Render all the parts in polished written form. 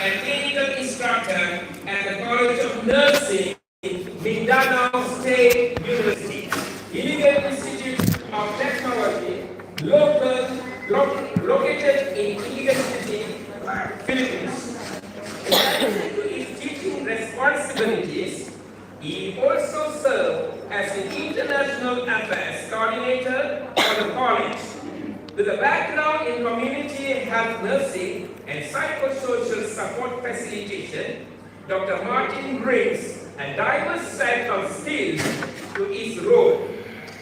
and clinical instructor at the College of Nursing, Mindanao State University, Illegal Institute of Technology, located in Illegal City, Philippines. In addition to his teaching responsibilities, he also served as the International Affairs Coordinator for the college. With a background in community health nursing and psychosocial support facilitation, Dr. Martin brings a diverse set of skills to his role.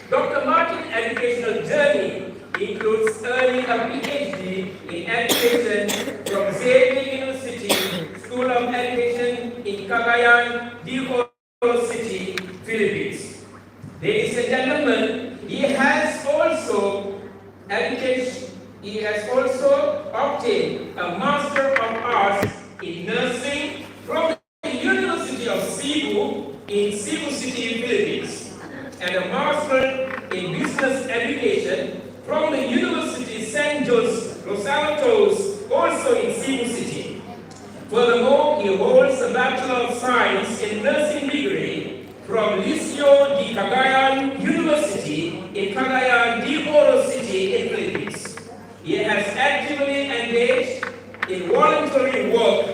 Dr. Martin's educational journey includes earning a PhD in education from Xavier University School of Education in Cagayan de Oro City, Philippines. Ladies and gentlemen, he has also obtained a Master of Arts in Nursing from the University of Cebu in Cebu City, Philippines, and a Master in Business Education from the University St. Jose Los Altos, also in Cebu City. Furthermore, he holds a Bachelor of Science in Nursing degree from Liceo de Cagayan University in Cagayan de Oro City in Philippines. He has actively engaged in voluntary work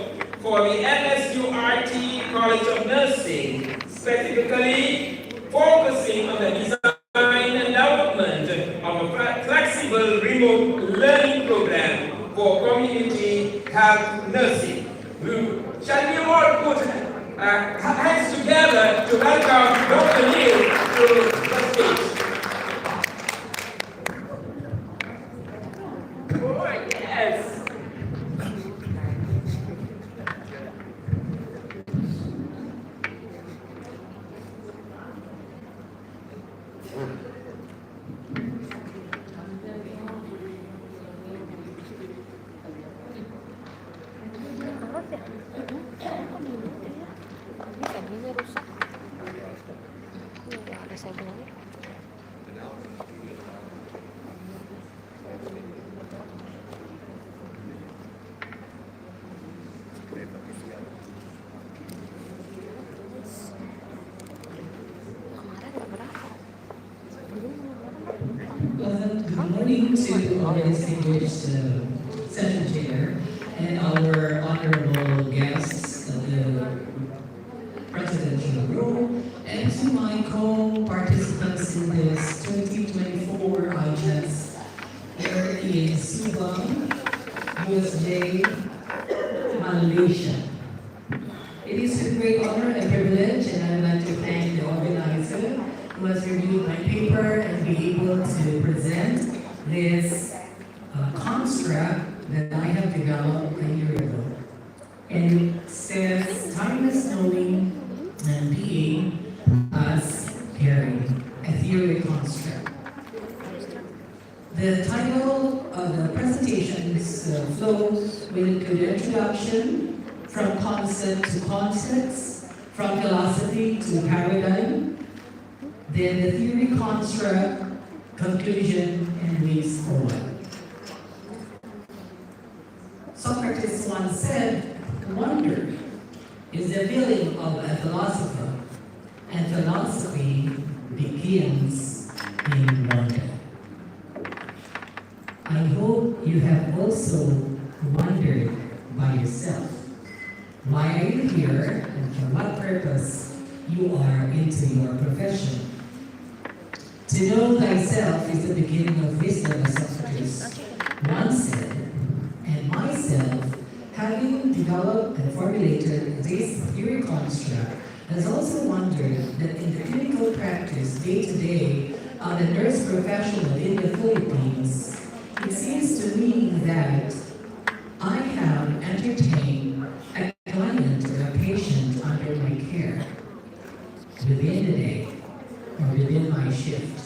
for the MSURT College of Nursing, specifically focusing on the design and development of a flexible remote learning program for community health nursing. Shall we all put hands together to welcome Dr. Neil to the stage? Oh, yes. Good morning to our distinguished session chair and our honorable guests of the presidential room, and to my co-participants in this 2024 IJES here in Subang, USA, Malaysia. It is with great honor and privilege, and I would like to thank the organizer who has reviewed my paper and be able to present this construct that I have developed a year ago. And it says, timeless knowing and being as caring, a theory construct. The title of the presentation's flow will include introduction, from concept to concepts, from philosophy to paradigm, then the theory construct, conclusion, and ways forward. Socrates once said, wonder is the feeling of a philosopher, and philosophy begins in wonder. I hope you have also wondered by yourself. Why are you here, and for what purpose you are into your profession? To know thyself is the beginning of wisdom, as Socrates once said, and myself, having developed and formulated this theory construct, has also wondered that in the clinical practice day-to-day of the nurse professional in the Philippines, it seems to me that I have entertained a client or a patient under my care within the day or within my shift.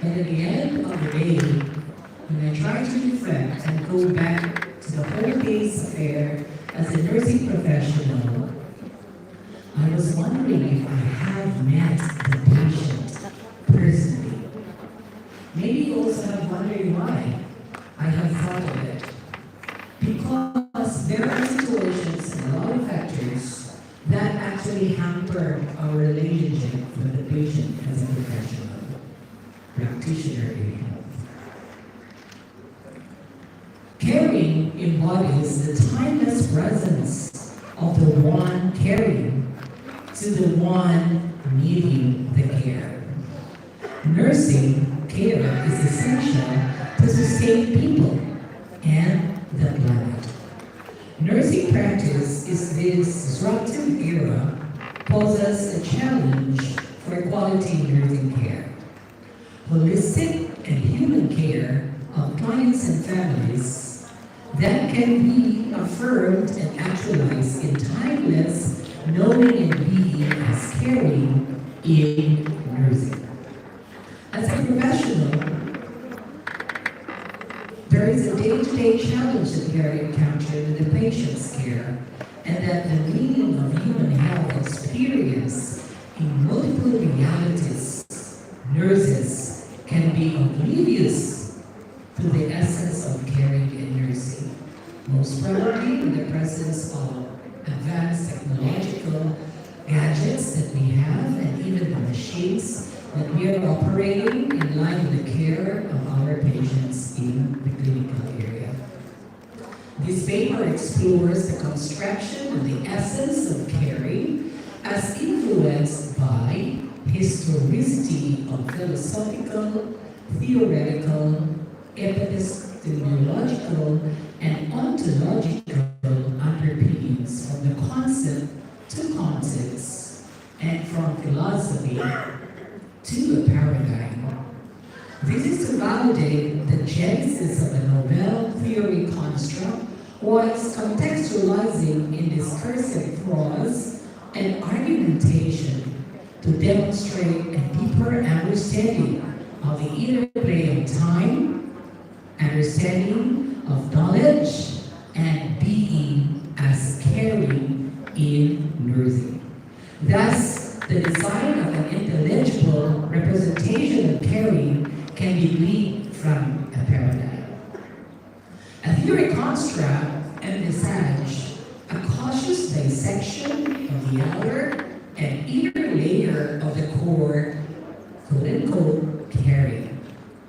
And at the end of the day, when I try to reflect and go back to the whole day's affair as a nursing professional, I was wondering if I have met the patient personally. Maybe you also have wondering why I have thought of it. Because there are situations actually hamper our relationship with the patient as a professional practitioner in health. Caring embodies the timeless presence of the one caring to the one needing the care. Nursing care is essential to sustain people and the planet. Nursing practice is this disruptive era poses a challenge for quality nursing care. Holistic and human care of clients and families that can be affirmed and actualized in timeless knowing and being as caring in nursing. As a professional, there is a day-to-day challenge that we are encountering in the patient's care, and that the meaning of human health experience in multiple realities, nurses can be oblivious to the essence of caring in nursing. Most probably in the presence of advanced technological gadgets that we have, and even the machines that we are operating in line with the care of our patients in the clinical area. This paper explores the construction of the essence of caring as influenced by historicity of philosophical, theoretical, epistemological, and ontological underpinnings from the concept to context, and from philosophy to a paradigm. This is to validate the genesis of the novel theory construct, whilst contextualizing in discursive prose and argumentation to demonstrate a deeper understanding of the interplay of time, understanding of knowledge, and being as caring in nursing. Thus, the design of an intelligible representation of caring can be gleaned from a paradigm. A theory construct envisaged a cautious dissection of the outer and inner layer of the core, quote-unquote, caring,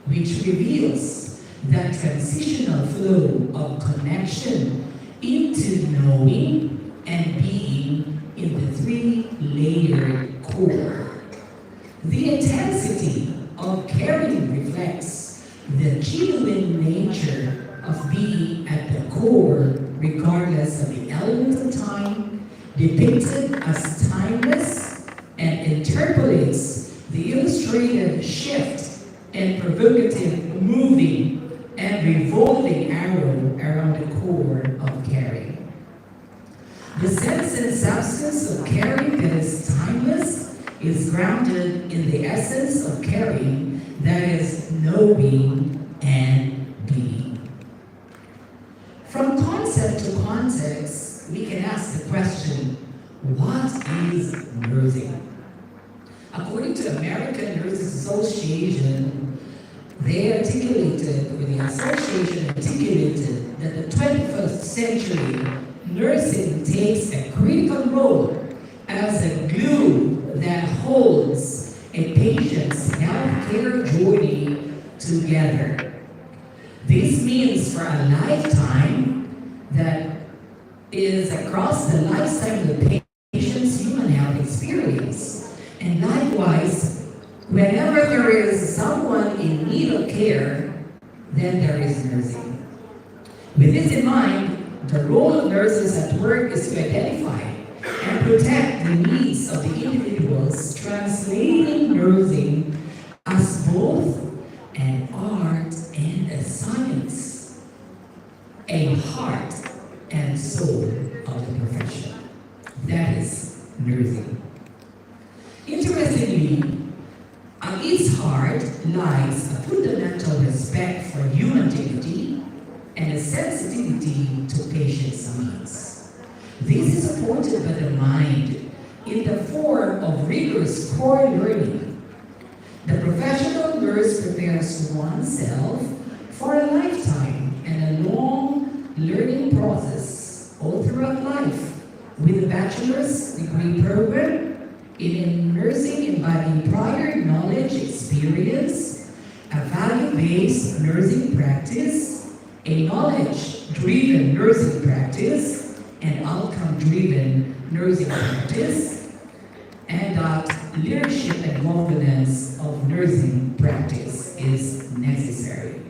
which reveals that transitional flow of connection into knowing and being in the three-layered core. The intensity of caring reflects the genuine nature of being at the core, regardless of the element of time, depicted as timeless, and interpolates the illustrated shift and provocative moving and revolving arrow around the core of caring. The sense and substance of caring that is timeless is grounded in the essence of caring that is knowing and being. From concept to context, we can ask the question, what is nursing? According to American Nurses Association, the association articulated that the 21st century nursing takes a critical role as a glue that holds a patient's healthcare journey together. This means for a lifetime that is across the lifetime of the patient's human health experience. And likewise, whenever there is someone in need of care, then there is nursing. With this in mind, the role of nurses at work is to identify and protect the needs of the individuals, translating nursing as both an art and a science, a heart and soul of the profession. That is nursing. Interestingly, at its heart lies a fundamental respect for human dignity and a sensitivity to patients' needs. This is supported by the mind in the form of rigorous core learning. The professional nurse prepares oneself for a lifetime and a long learning process all throughout life with a bachelor's degree program in nursing embodying prior knowledge, experience, a value-based nursing practice, a knowledge-driven nursing practice, and outcome-driven nursing practice, and that leadership and governance of nursing practice is necessary.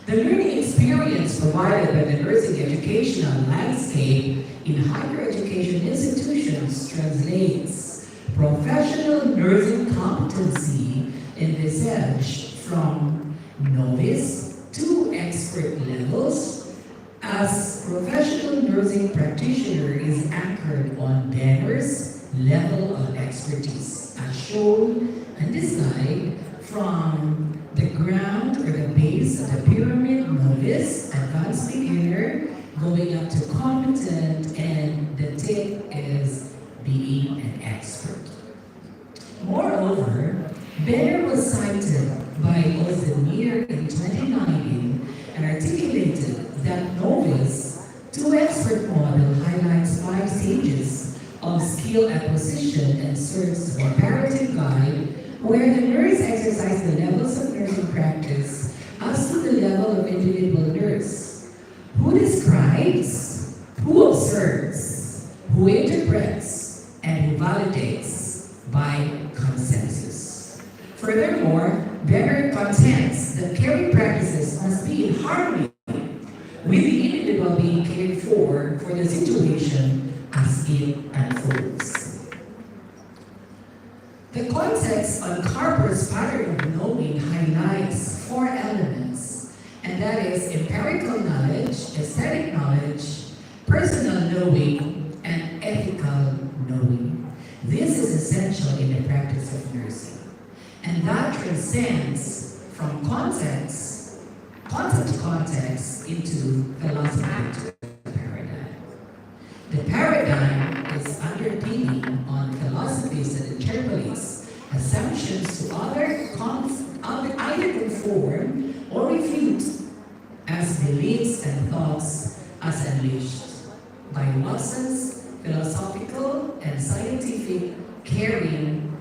The learning experience provided by the nursing educational landscape in higher education institutions translates professional nursing competency envisaged from novice to expert levels, as professional nursing practitioner is anchored on Banner's level of expertise, as shown in this slide, from the ground or the base of the pyramid, novice, advanced beginner, going up to competent, and the tip is being an expert. Moreover, Banner was cited by Ozdemir in 2019 and articulated that novice to expert model highlights 5 stages of skill acquisition and serves as a comparative guide where the nurse exercises the levels of nursing practice as to the level of individual nurse, who describes, who observes, who interprets, and who validates by consensus. Furthermore, Banner contends that caring practices must be in harmony with the individual being cared for the situation as it unfolds. The context on Carper's pattern of knowing highlights 4 elements, and that is empirical knowledge, aesthetic knowledge, personal knowing, and ethical knowing. This is essential in the practice of nursing, and that transcends from context to context into philosophy to paradigm. The paradigm is underpinning on philosophies that interpolates assumptions to either conform or refute as beliefs and thoughts as unleashed by Watson's philosophical and scientific caring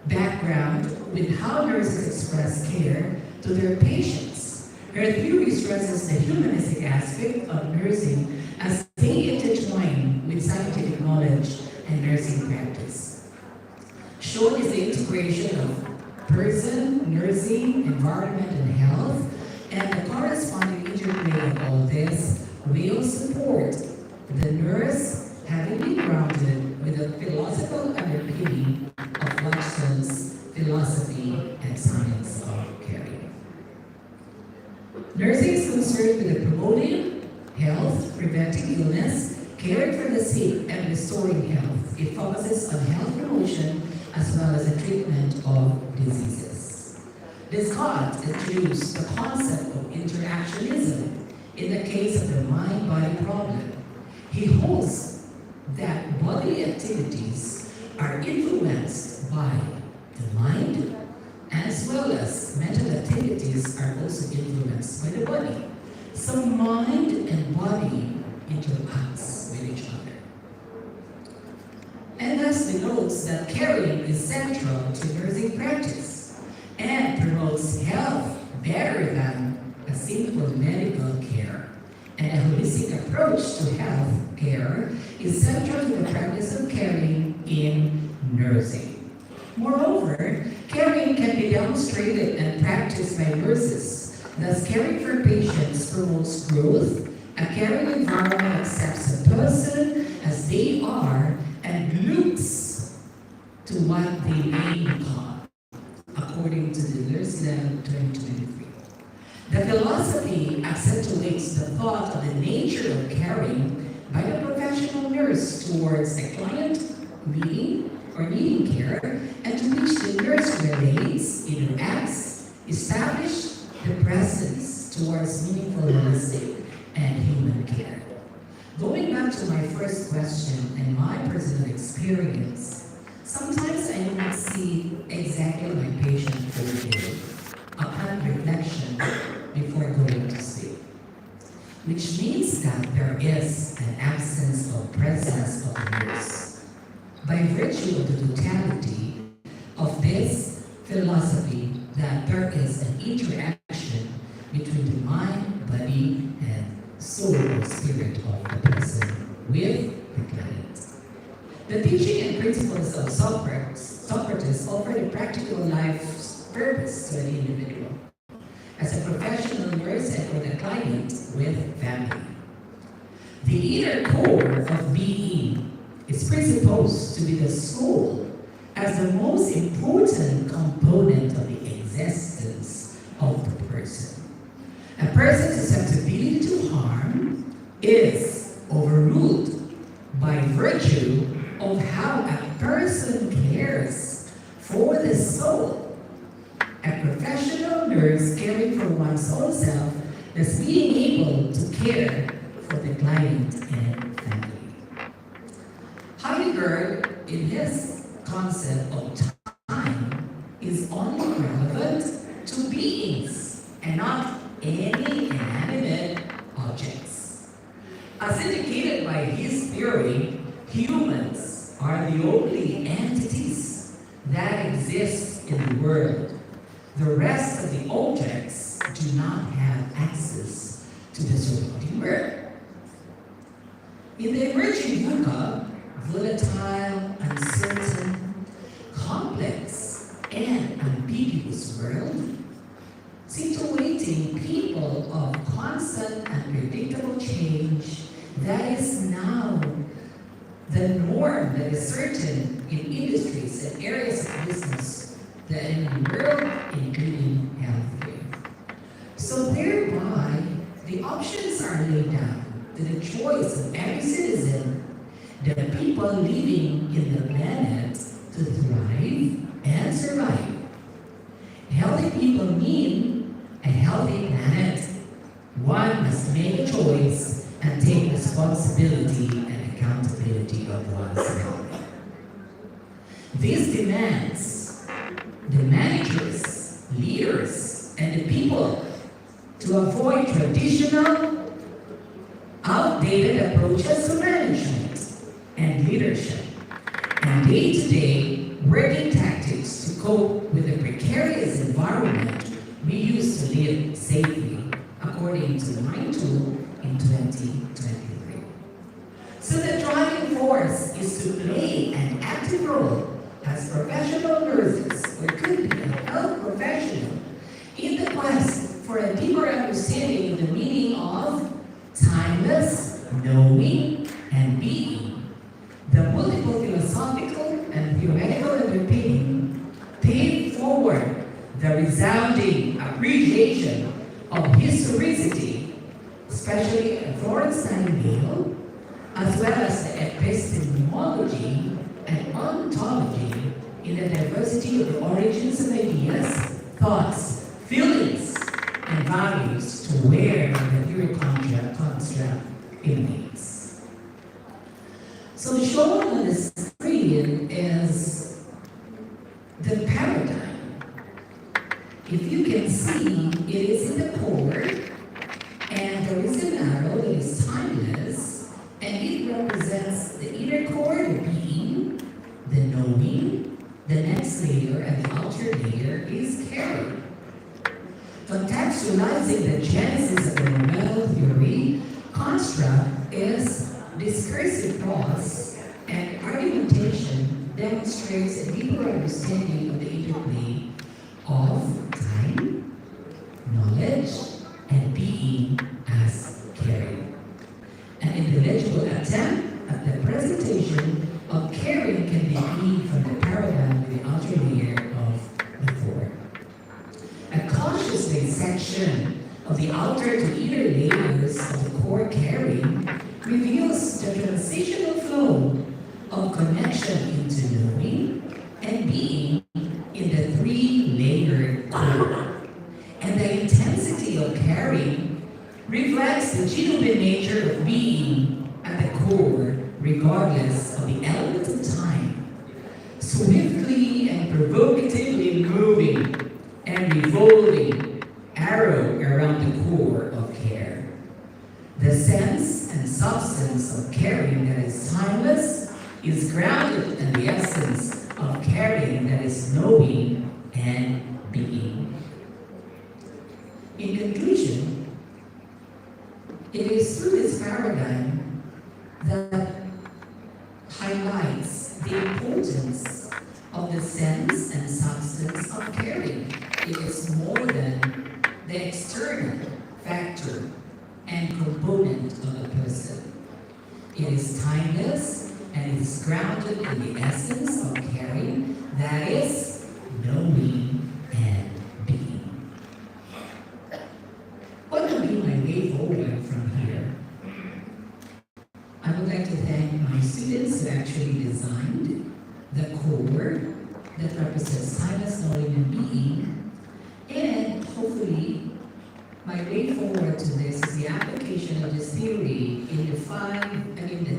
background with how nurses express care to their patients. Her theory stresses the humanistic aspect of nursing as they intertwine with scientific knowledge and nursing practice. Shown is the integration of person, nursing, environment, and health, and the corresponding interplay of all this will support the nurse having been grounded with a philosophical underpinning of Watson's philosophy and science of caring. Nursing is concerned with the promoting health, preventing illness, caring for the sick, and restoring health. It focuses on health promotion as well as the treatment of diseases. Descartes introduced the concept of interactionism in the case of the mind-body problem. He holds that bodily activities are influenced by the mind, as well as mental activities are also influenced by the body. So mind and body interacts with each other. And thus denotes that caring is central to nursing practice and promotes health better than a simple medical care. And a holistic approach to health care is central to the practice of caring in nursing. Moreover, caring can be demonstrated and practiced by nurses. Thus, caring for patients promotes growth. A caring environment accepts a person as they are and looks to what they may become, according to the Nurse Level 2023. The philosophy accentuates the thought of the nature of caring by the professional nurse towards a client needing care, and to which the nurse relates, interacts, establish the presence towards meaningful, holistic, and human care. Going back to my first question and my personal experience, sometimes I do not see exactly my patient for a day upon reflection before going to sleep. which means that there is an absence of presence of the nurse. By virtue of the totality of this philosophy, that there is an interaction between the mind, body, and soul or spirit of the person with the client. The teaching and principles of Socrates offer a practical life's purpose to an individual, as a professional nurse and for the client with family. The inner core of being is presupposed to be the soul as the most important component of the existence of the person. A person's susceptibility to harm is overruled by virtue of how a person cares for the soul. A professional nurse caring for one's own self is being able to care for the client and family. Heidegger, in his concept of time, is only relevant to beings and not any inanimate objects. As indicated by his theory, humans are the only entities that exist in the world. The rest of the objects do not have access to the surrounding world. In the emerging yuga, volatile, uncertain, complex, and ambiguous world, situating people of constant and predictable change that is now the norm that is certain in industries and areas of business that in the world, including healthcare. So thereby, the options are laid down to the choice of every citizen, the people living in the planet, to thrive and survive. Healthy people mean a healthy planet. One must make a choice and take responsibility and accountability of one's health. This demands the managers, leaders, and the people to avoid traditional, outdated approaches to management and leadership, and day-to-day working tactics to cope with the precarious environment we use to live safely, according to the Mind Tool in 2023. So the driving force is to play an active role as professional nurses, or could be a health professional, in the quest for a deeper understanding of the meaning of timeless knowing and being. The multiple philosophical and theoretical underpinning paved forward the resounding appreciation of historicity, especially in Florence Nightingale, as well as the epistemology and ontology in the diversity of the origins of ideas, thoughts, feelings, and values to where the theory construct emanates. So shown on the screen is the paradigm. If you can see, it is in the core, and there is an arrow that is timeless, and it represents the inner core, the being, the knowing, the next layer, and the outer layer is caring. Contextualizing the genesis of the novel theory construct is discursive prose and argumentation demonstrates a deeper understanding of the interplay of time, knowledge, and being as caring. An intellectual attempt at the presentation of caring can be gleaned from the paradigm of the outer layer of the core. A cautious dissection of the outer to inner layers of the core caring reveals the transitional flow of connection into knowing and being in the three-layered core. And the intensity of caring reflects the genuine nature of being at the core, regardless of the element of time, swiftly and provocatively moving and revolving arrow around the core of care. The sense and substance of caring that is timeless is grounded in the essence of caring that is knowing and being. In conclusion, it is through this paradigm that highlights the importance of the sense and substance of caring. It is more than the external factor and component of a person. It is timeless and it is grounded in the essence of caring, that is, knowing and being. What will be my way forward from here? I would like to thank my students who actually designed the core that represents timeless knowing and being, and hopefully my way forward to this is the application of this theory in the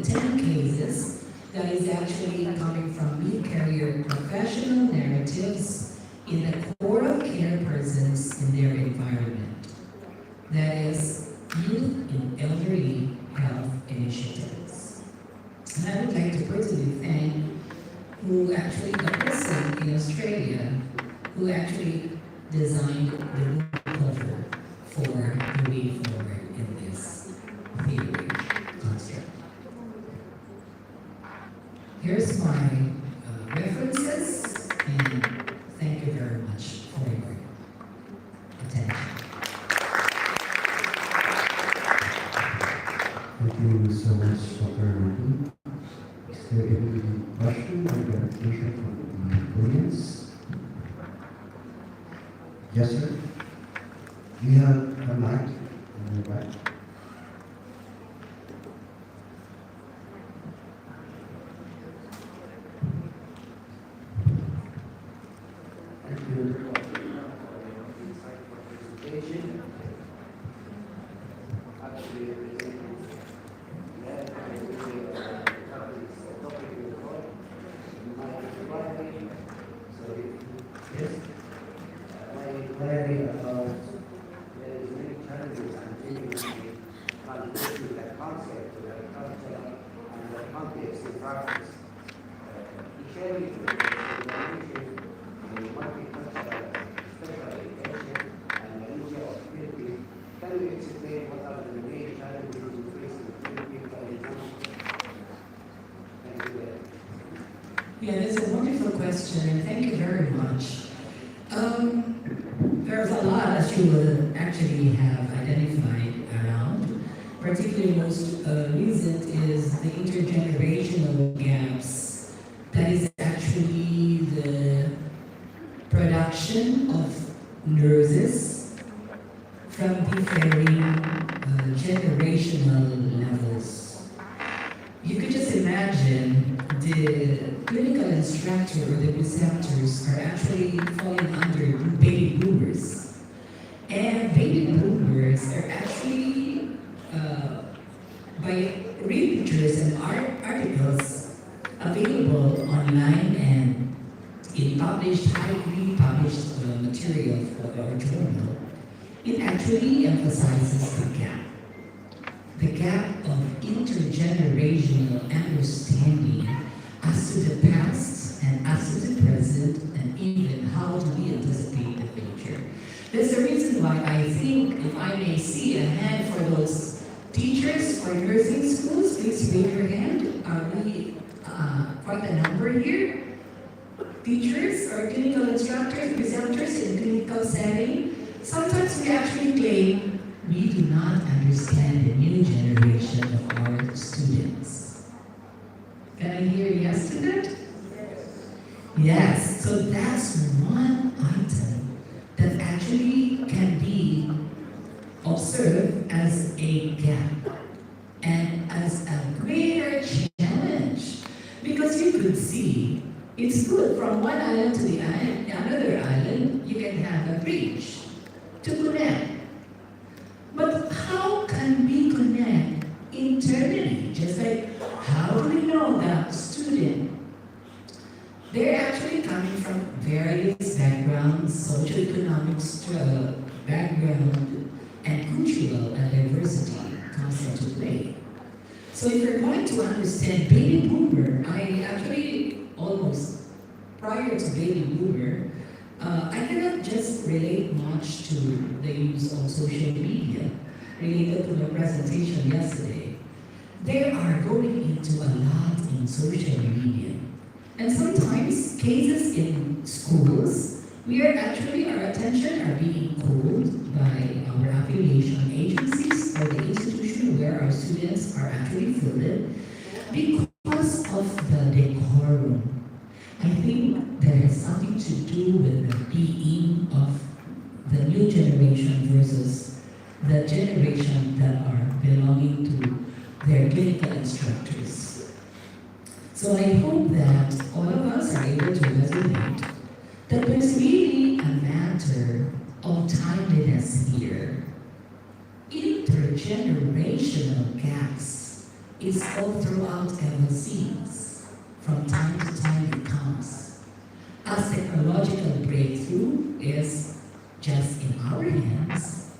10 cases that is actually coming from mid-career professional narratives in the core of care persons in their environment. That is, youth in elderly health initiatives. And I would like to personally thank the person in Australia who actually designed the book cover for the way forward in this theory construct. Here's my references, and thank you very much for your attention. Thank you so much, Dr. Ruby. Is there any question or clarification from the audience? Yes, sir. We have a mic in the back. Thank you for your insightful presentation. Actually, Yeah, that's a wonderful question, and thank you very much. There's a lot that you will actually have identified around. Particularly most recent is the intergenerational gaps. That is actually the production of nurses from differing generational levels. You could just imagine the clinical instructor or the preceptors are actually falling under baby boomers. And baby boomers are actually, by readers and articles available online and in highly published material for our journal, it actually emphasizes the gap. The gap of intergenerational understanding as to the past and as to the present, and even how do we anticipate the future. That's the reason why I think, if I may see a hand for those teachers for nursing schools, please raise your hand. Are we quite a number here? Teachers or clinical instructors, presenters in clinical setting. Sometimes we actually claim we do not understand the new generation of our students. Can I hear yes to that? Yes. So that's one item that actually can be observed as a gap and as a greater challenge, because you could see it's good from one island to the another island. You can have a bridge to connect. But how can we connect internally? Just like, how do we know that student? They're actually coming from various backgrounds, socioeconomic background, and cultural diversity comes into play. So if you're going to understand baby boomer, I actually almost prior to baby boomer, I cannot just relate much to the use of social media related to my presentation yesterday. They are going into a lot in social media. And sometimes cases in schools where actually our attention are being called by our affiliation agencies or the institution where our students are actually filled because of the decorum. I think that has something to do with the being of the new generation versus the generation that are belonging to their clinical instructors. So I hope that all of us are able to resonate that there's really a matter of timeliness here. Intergenerational gaps is all throughout our scenes. From time to time it comes. As technological breakthrough is just in our hands,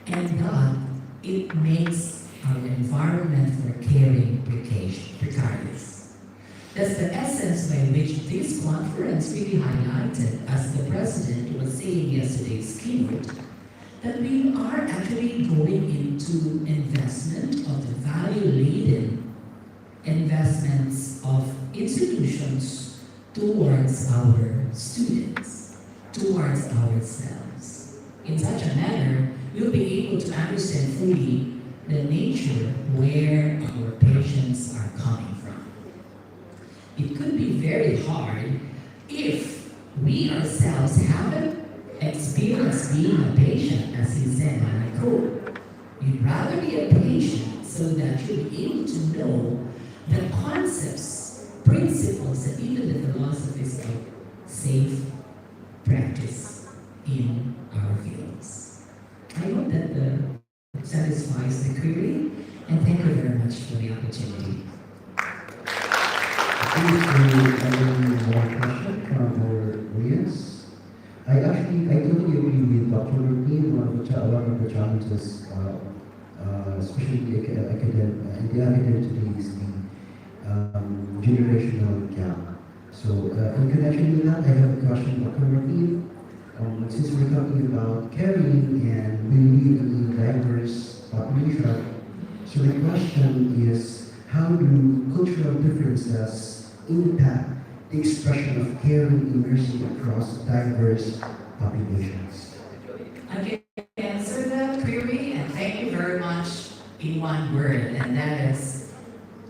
and God, it makes our environment for caring precarious. That's the essence by which this conference really highlighted, as the President was saying yesterday's keynote, that we are actually going into investment of the value-laden investments of institutions towards our students, towards ourselves. In such a manner, we'll be able to understand fully the nature where our patients are coming from. It could be very hard if we ourselves haven't experienced being a patient, as he said, and I quote, you'd rather be a patient so that you'll be able to know the concepts, principles, and even the philosophies of safe practice in our fields. I hope that satisfies the query, and thank you very much for the opportunity. Thank you for having one question from our audience. I totally agree with Dr. Rupi. One of the challenges, especially in the academic is the generational gap. So, in connection with that, I have a question, Dr. Rupi. Since we're talking about caring and we live in a diverse population, so the question is, how do cultural differences impact the expression of caring in nursing across diverse populations? I can answer that query, and thank you very much in one word, and that is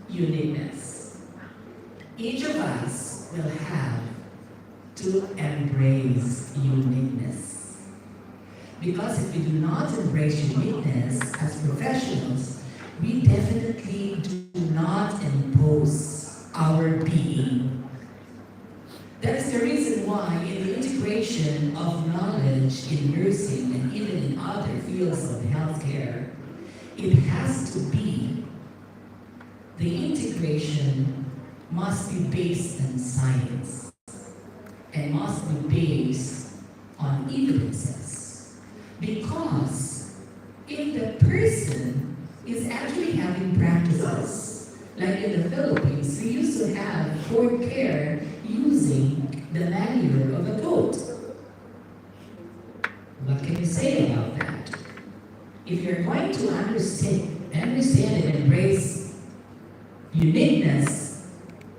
uniqueness. Each of us will have to embrace uniqueness. Because if we do not embrace uniqueness as professionals, we definitely do not impose our being. That is the reason why in the integration of knowledge in nursing and even in other fields of healthcare, it has to be, the integration must be based on science and must be based on evidences. Because if the person is actually having practices, like in the Philippines, we used to have cord care using the manure of a goat. What can you say about that? If you're going to understand and embrace uniqueness,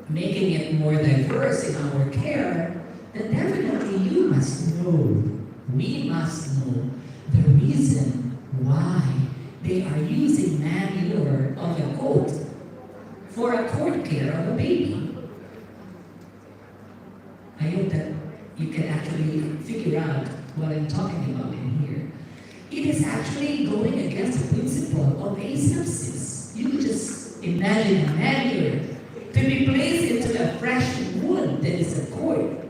making it more diverse in our care, then definitely you must know, we must know the reason why they are using manure of a goat for a cord care of a baby. I hope that you can actually figure out what I'm talking about in here. It is actually going against the principle of asepsis. You just imagine a manure to be placed into a fresh wound that is a cord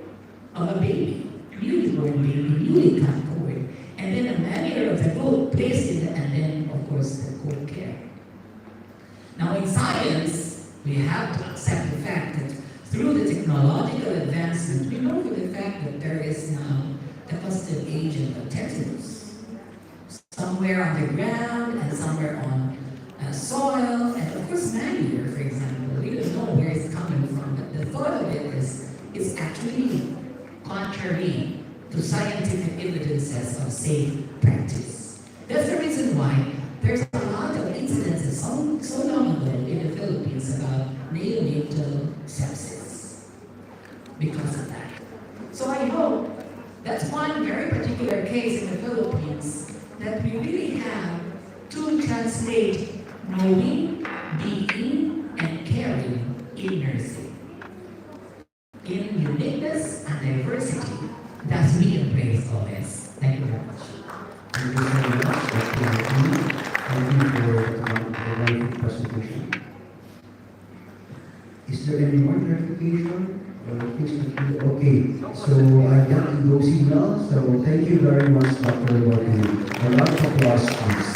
of a baby, newly born baby, newly cut cord, and then a manure of the goat placed in it, and then, of course, the cord care. Now, in science, we have to accept the fact that through the technological advancement, we know for the fact that there is now the causative agent of tetanus. Somewhere on the ground and somewhere on soil is actually contrary to scientific evidences of safe practice. That's the reason why there's a lot of incidences so long ago in the Philippines about neonatal sepsis because of that. So I hope that's one very particular case in the Philippines that we really have to translate knowing, being, and caring in nursing. In uniqueness and diversity, thus we embrace all this. Thank you very much. Thank you very much, Dr. Martin. Thank you for the wonderful presentation. Is there any more clarification? Okay, so I got to go signal. So thank you very much, Dr. Martin. A round of applause, please.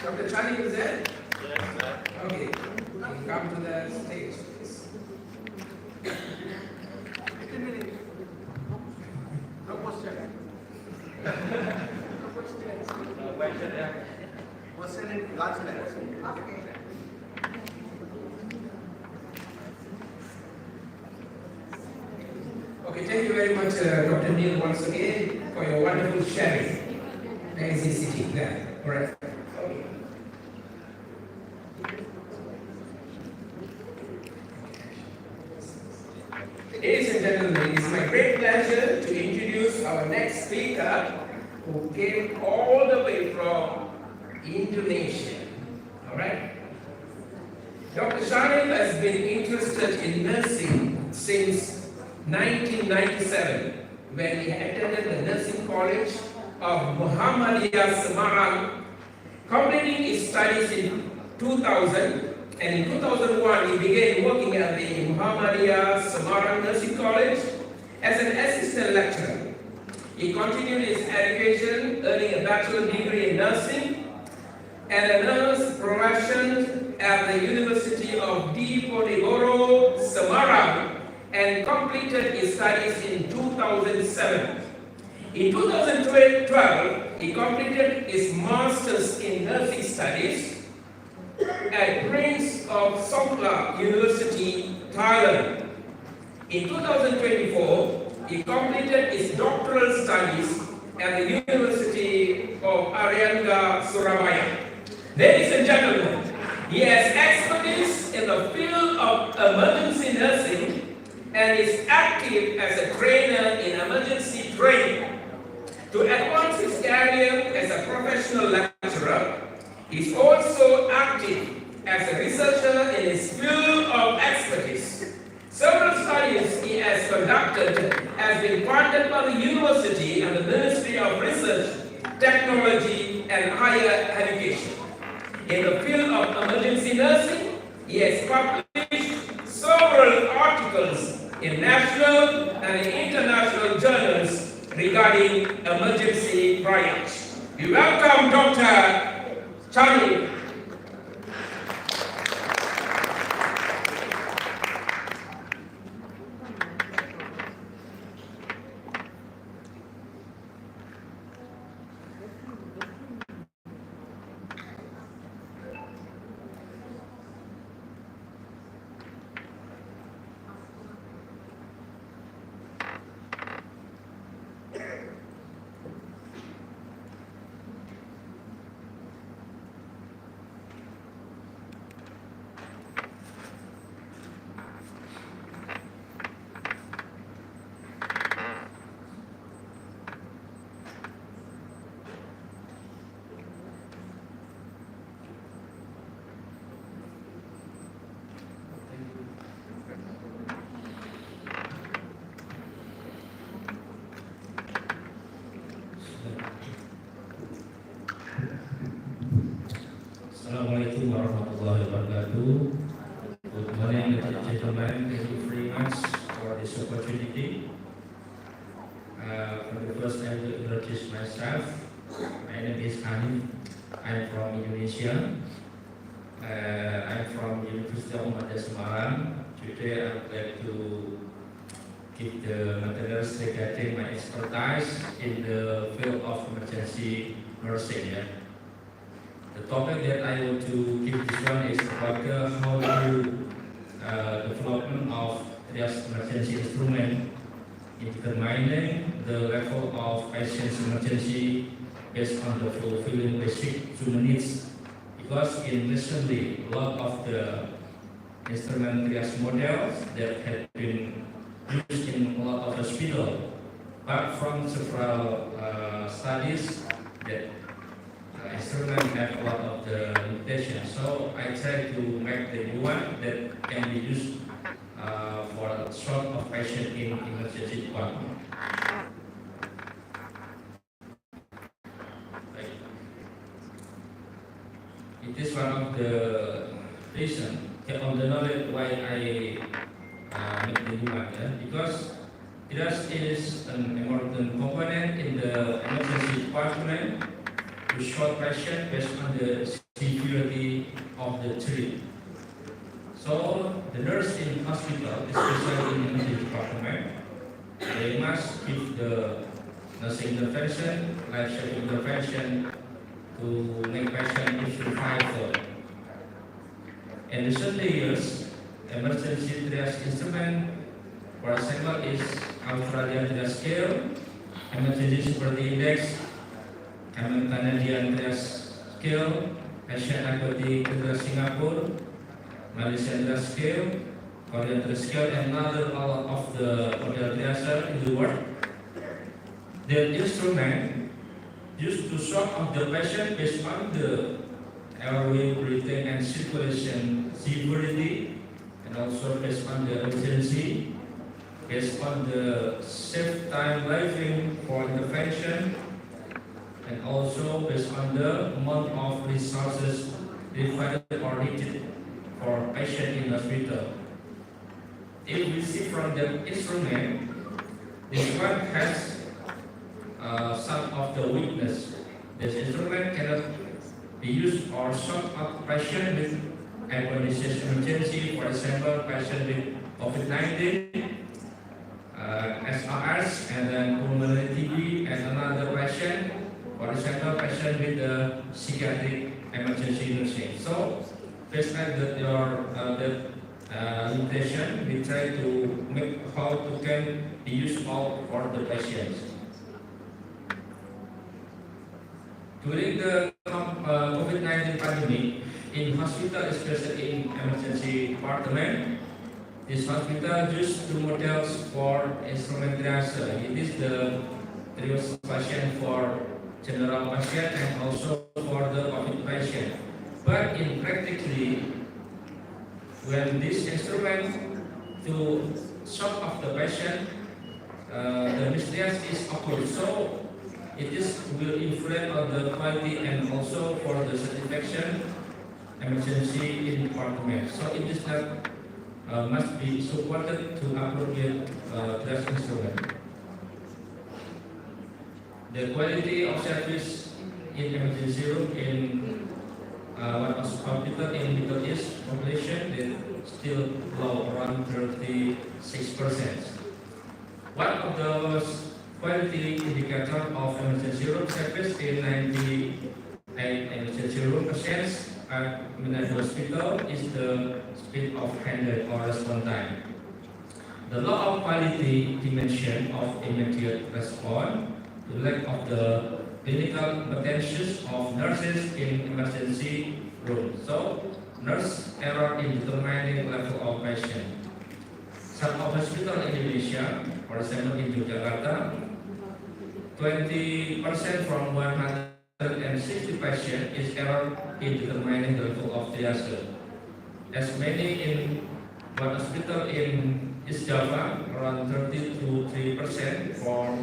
Dr. Chani is there? Yes, sir. Okay, come to the stage, please. No question. Question in God's name. Okay, thank you very much, Dr. Neil, once again, for your wonderful sharing. Nice sitting there. All right. Okay. Ladies and gentlemen, it is my great pleasure to introduce our next speaker who came all the way from Indonesia. All right? Dr. Sharif has been interested in nursing since 1997 when he attended the Nursing College of Muhammadiyah Semarang, completing his studies in 2000. And in 2001, he began working at the Muhammadiyah Semarang Nursing College as an assistant lecturer. He continued his education, earning a bachelor degree in nursing and a nurse profession at the University of Diponegoro, Semarang, and completed his studies in 2007. In 2012, he completed his master's in nursing studies at Prince of Songkla University, Thailand. In 2024, he completed his doctoral studies at the University of Airlangga, Surabaya. Ladies and gentlemen, he has expertise in the field of emergency nursing and is active as a trainer in emergency training. To advance his career as a professional lecturer, he is also active as a researcher in his field of expertise. Several studies he has conducted has been funded by the university and the Ministry of Research, Technology and Higher Education. In the field of emergency nursing, he has published several articles in national and international journals regarding emergency triage. We welcome Dr. Chani. Assalamualaikum warahmatullahi wabarakatuh. Good morning, ladies and gentlemen. Thank you very much for this opportunity. For the first time to introduce myself, my name is Hanif. I'm from Indonesia. I'm from University of Medis Semarang. Today I'm glad to give the materials regarding my expertise in the field of emergency nursing. Yeah. The topic that I want to give this one is about how to development of triage emergency instrument in determining the level of patient's emergency based on the fulfilling basic human needs. Because in recently, a lot of the instrument triage models that have been used in a lot of hospitals, but from several studies that instrument have a lot of the limitations. So I try to make the new one that can be used for a sort of patient in emergency department. It is one of the reasons on the knowledge why I make the new one, because triage is an important component in the emergency department to sort patient based on the severity of the treat. So the nurse in hospital, especially in the department, they must give the nursing intervention, life-saving intervention to make patient survival. In recent years, emergency triage instrument, for example, is Australian triage scale, emergency severity index, Canadian triage scale, Asian aquatic triage Singapore, Malaysian triage scale, Korean triage scale, and other all of the model triage in the world. The instrument used to sort of the patient based on the airway, breathing, and circulation severity, and also based on the urgency, based on the safe time living for intervention, and also based on the amount of resources required or needed for patient in hospital. If we see from the instrument, this one has some of the weakness. This instrument cannot be used or sort of patient with hypotension emergency, for example, patient with COVID-19, SRS, and then pulmonary TB, and another patient, for example, patient with the psychiatric emergency nursing. So, based on the limitation, we try to make how to can be useful for the patients. During the COVID-19 pandemic, in hospital, especially in emergency department, this hospital used two models for instrument triage. It is the triage patient for general patient and also for the COVID patient. But in practically, when this instrument to sort of the patient, the misdiagnosis is occurred. So it will influence on the quality and also for the satisfaction emergency in department. So it is not must be supported to appropriate triage instrument. The quality of service in emergency room in one hospital in Middle East population is still low, around 36%. One of those quality indicator of emergency room service in 98 emergency room patients at Medis hospital is the speed of handle or response time. The law of quality dimension of immediate response, the lack of the clinical competencies of nurses in emergency room. So, nurse error in determining level of patient. Some of hospitals in Indonesia, for example in Yogyakarta, 20% from 160 patients is error in determining the level of triage. As many in one hospital in East Java, around 33% for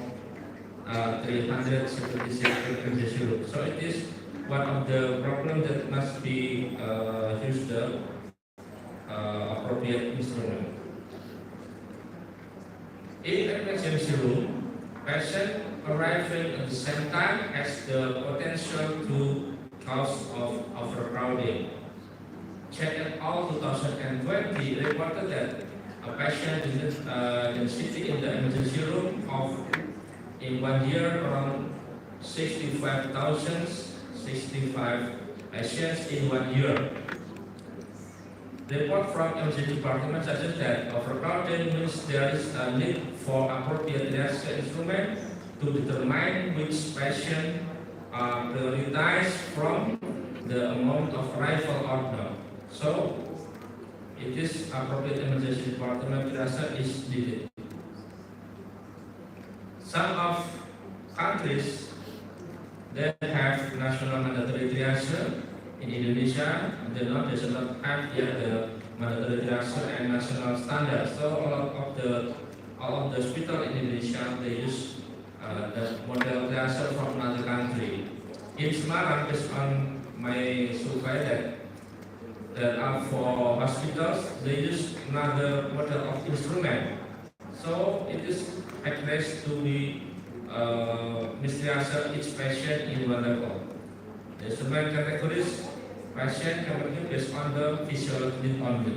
376 emergency rooms. So it is one of the problems that must be used the appropriate instrument. In emergency room, patient arriving at the same time has the potential to cause of overcrowding. Check et al. 2020 reported that a patient density in the emergency room of in 1 year around 65 patients in 1 year. The report from emergency department suggests that overcrowding means there is a need for appropriate triage instrument to determine which patient are prioritized from the amount of arrival or not. So, it is appropriate emergency department triage is needed. Some of countries that have national mandatory triage in Indonesia, does not have yet the mandatory triage and national standards. So all of the hospital in Indonesia they use the model triage from another country. In Semarang, based on my survey that are for hospitals, they use another model of instrument. So it is addressed to be triage each patient in one level. The instrument categories patient can be based on the physiology need only.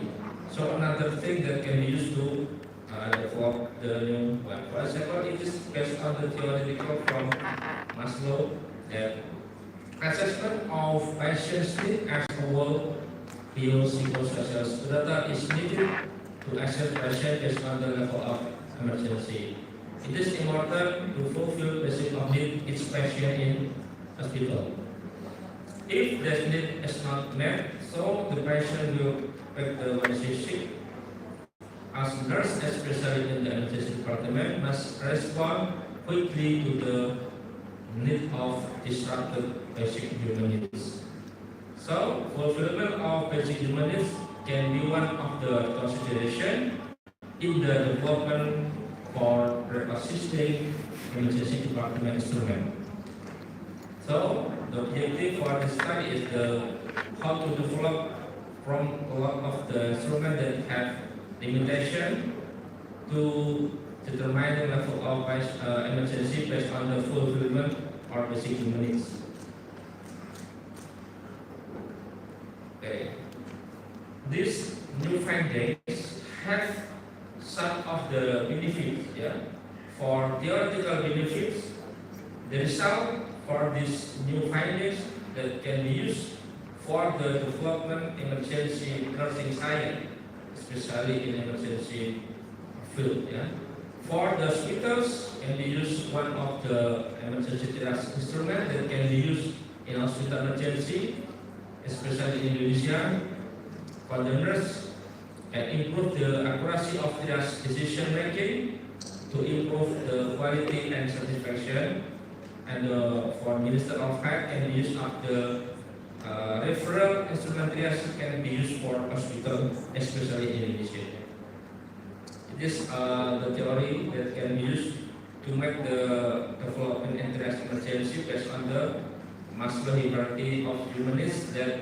So another thing that can be used to develop the new one. For example, it is based on the theoretical from Maslow that assessment of patient's need as a whole biopsychosocial data is needed to assess patient based on the level of emergency. It is important to fulfill basic of need each patient in hospital. If that need is not met, so the patient will make the emergency. As nurse, especially in the emergency department, must respond quickly to the need of disrupted basic human needs. So, fulfillment of basic human needs can be one of the consideration in the development for assisting emergency department instrument. So, the objective for the study is how to develop from a lot of the instruments that have limitation to determine the level of emergency based on the fulfillment or basic human needs. Okay. These new findings have some of the benefits. Yeah? For theoretical benefits, the result for these new findings that can be used for the development emergency nursing science, especially in emergency field. Yeah? For the hospitals, can be used one of the emergency triage instrument that can be used in hospital emergency, especially in Indonesia. For the nurse, can improve the accuracy of triage decision making to improve the quality and satisfaction. And for Minister of Health, can be used of the referral instrument triage can be used for hospital, especially in Indonesia. It is the theory that can be used to make the development and triage emergency based on the Maslow hierarchy of human needs that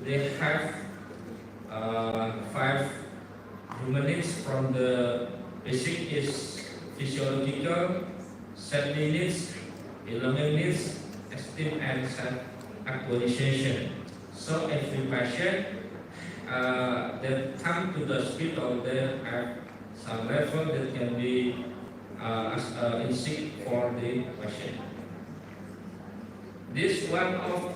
they have 5 human needs. From the basic is physiological, safety needs, belonging needs, esteem and self-actualization. So every patient that come to the hospital, they have some level that can be instinct for the patient. This one of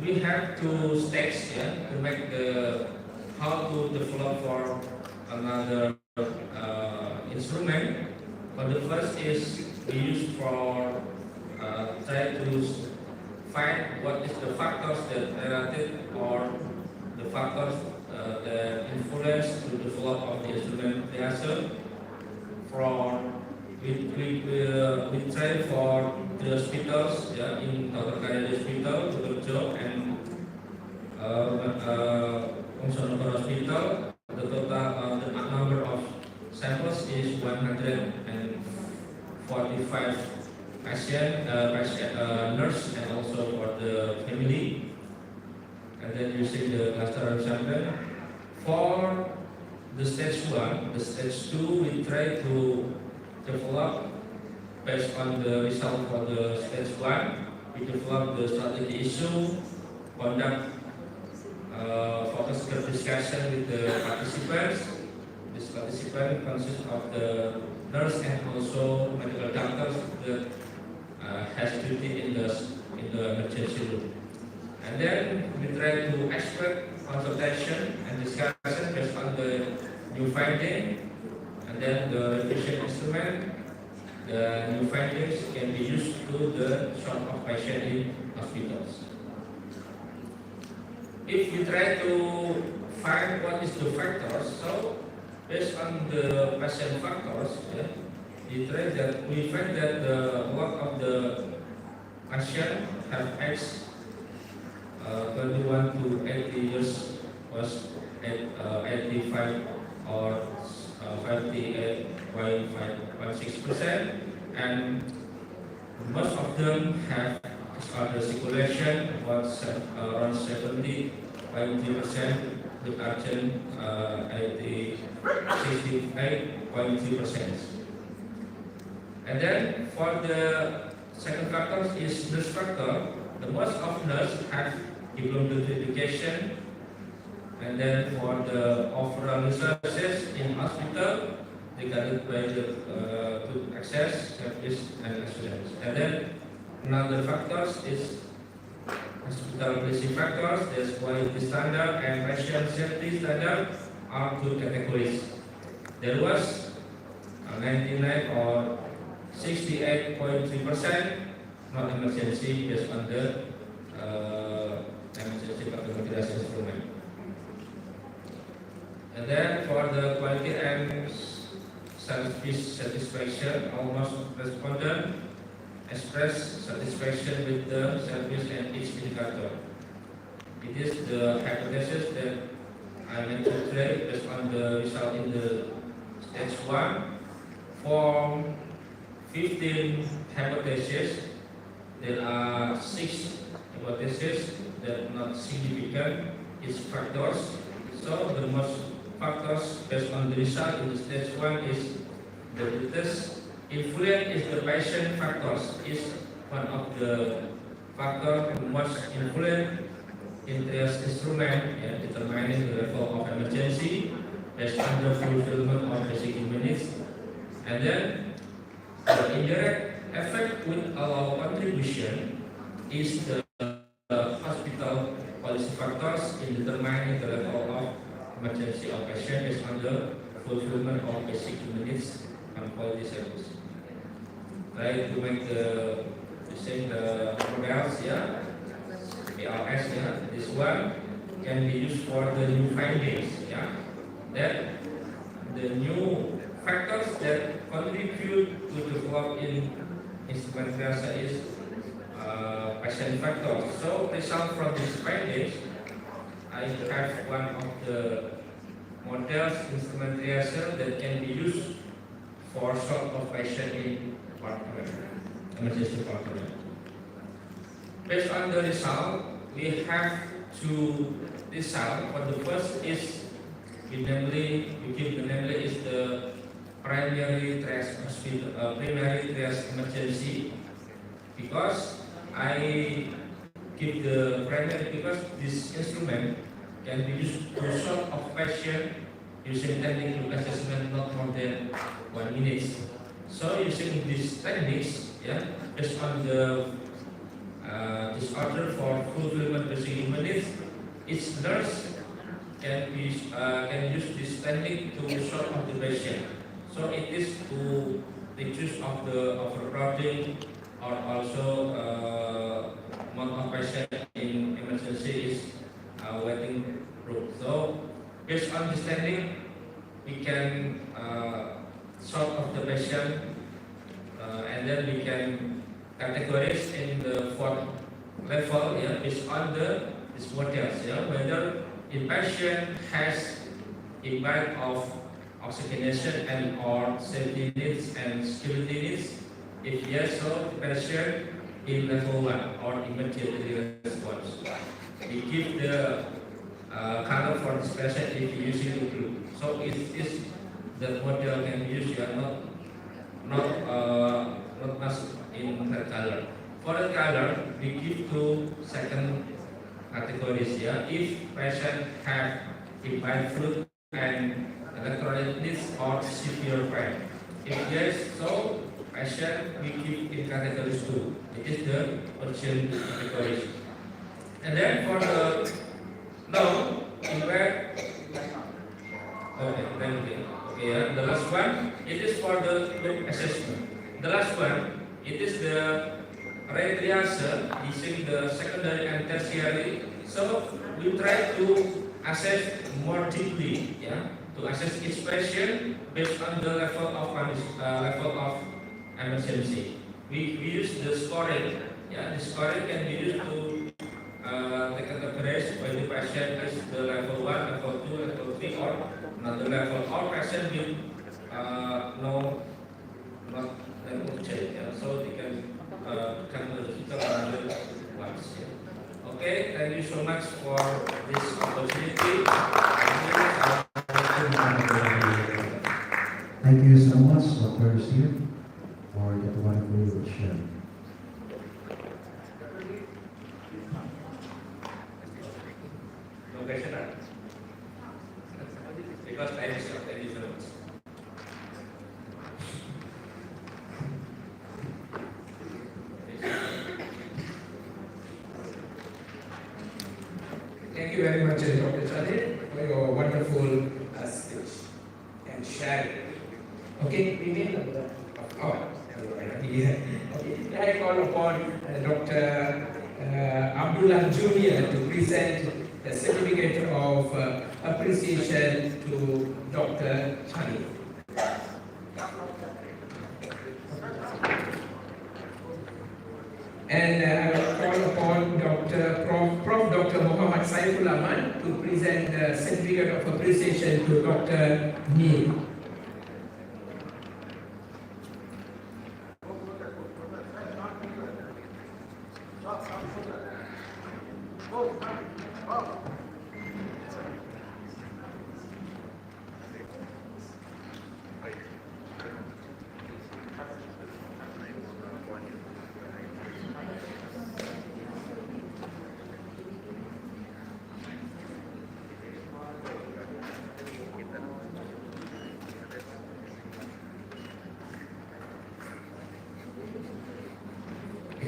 we have 2 steps to make the how to develop for another instrument. But the first is we use for try to find what is the factors that related or the factors that influence to develop of the instrument triage. We try for the hospitals, in Dr. Kaya Hospital, Dr. Joe and Hospital. The total the number of samples is 145 patient, nurse and also for the family, and then using the cluster sample. For the stage 1, the stage 2, we try to develop based on the result for the stage 1. We develop the strategy issue, conduct focus group discussion with the participants, this participant consists of the nurse and also medical doctors that has duty in the emergency room. And then we try to expert consultation and discussion based on the new finding, and then the revision instrument. The new findings can be used to the sort of patient in hospitals. If you try to find what is the factors, so based on the patient factors, we find that a lot of the patient have age 21 to 80 years was at 85 or 58.6%, and most of them have disorder circulation, around 70.3%, with urgent 68.3%. And then for the second factor is nurse factor. The most of nurses have diploma education. And then for the overall resources in hospital, they got it by the good access, service, and assurance. And then another factors is hospital policy factors. That's quality standard and patient safety standard are two categories. There was 99 or 68.3% not emergency based on the emergency categorization instrument. And then for the quality and service satisfaction, almost respondent express satisfaction with the service and each indicator. It is the hypothesis that I mentioned today based on the result in the stage 1. For 15 hypotheses, there are 6 hypotheses that are not significant. It's factors. So the most factors based on the result in the stage 1 is the greatest influence is the patient factors is one of the factors most influence in this instrument and determining the level of emergency based on the fulfillment of basic needs. And then the indirect effect with our contribution is the hospital policy factors in determining the level of emergency of patient based on the fulfillment of basic needs and quality service. Try to make the same models, PLS, this one can be used for the new findings, that the new factors that contribute to develop in instrument triage is patient factors. So result from these findings, I have one of the models instrument triage that can be used for sort of patient in department, emergency department. Based on the result, we have two results. For the first is we give the namely is the primary triage hospital, primary triage emergency, because I give the primary because this instrument can be used to sort of patient using technique look assessment not more than 1 minute. So using these techniques, based on the disorder for fulfillment basic needs, each nurse can use this technique to sort of the patient. So it is to reduce of the overcrowding or also amount of patient in emergency is waiting room. So based on this technique, we can sort of the patient and then we can categorize in the 4th level, based on these models, whether the patient has impact of oxygenation and or safety needs and security needs. If yes, so the patient in level 1 or immediate response. We give the color for this patient if you using the group. So it is the model can be used, not much in red color. For red color, we give two second categories. If patient have imbibed fluid an electrolysis or severe pain? If yes, so patient we keep in category 2. It is the urgent category. And then for the no, in fact, okay, thank you. Okay, the last one, it is for the group assessment. The last one, it is the retriage using the secondary and tertiary. So we try to assess more deeply, yeah, to assess each patient based on the level of emergency. We use the scoring. Yeah, the scoring can be used to categorize when the patient is the level 1, level 2, level 3, or another level. All patient will no not level change. Yeah, so they can come to the another ones. Yeah. Okay, thank you so much for this opportunity. Thank you so much, Dr. Steve, for that wonderful share. No question, because time is short. Thank you so much. Thank you very much, Dr. Chade, for your wonderful speech and sharing. Okay, we need okay, I call upon Dr. Abdullah Jr. to present the certificate of appreciation to Dr. Chade. And I will call upon Prof. Dr. Muhammad Saiful Aman to present the certificate of appreciation to Dr. Neil.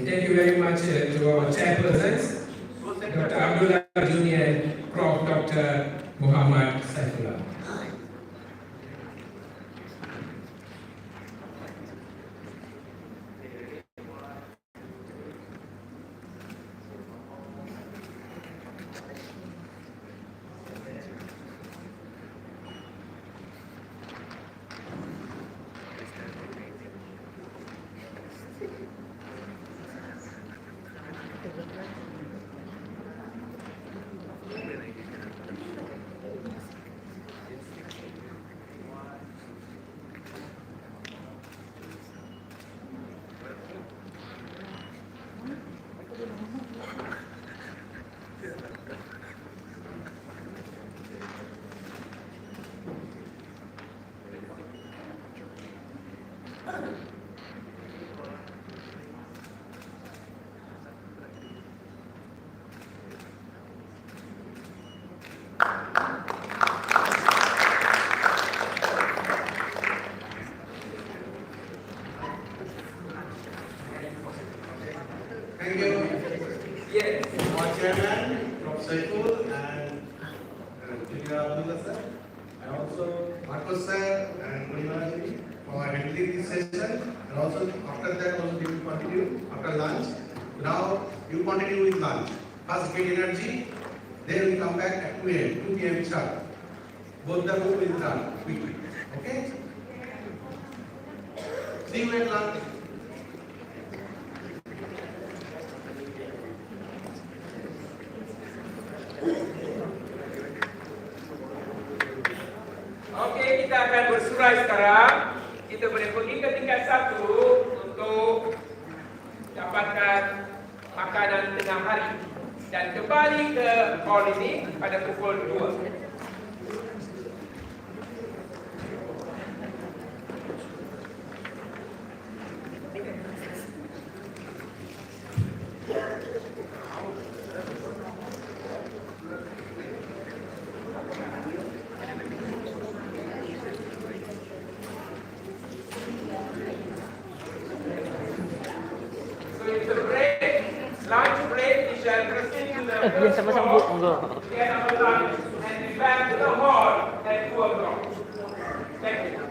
Thank you very much to our chairpersons, Dr. Abdullah Jr. and Prof. Dr. Muhammad Saifullah. Thank you. Yes. Our chairman, Prof. Saiful, and Junior Abdullah sir, and also Marcos sir and Munimaraji for handling this session. And also after that also we will continue after lunch. Now you continue with lunch. First get energy, then we come back at 2 p.m. sharp. Both the group will run quickly. Okay? See you at lunch. Oke, kita akan bersurai sekarang. Kita boleh pergi ke tingkat 1 untuk dapatkan makanan tengah hari dan kembali ke hall ini pada pukul 2. Biasa pasang book, monggo. Get our lunch and be back to the hall at 2 o'clock. Thank you.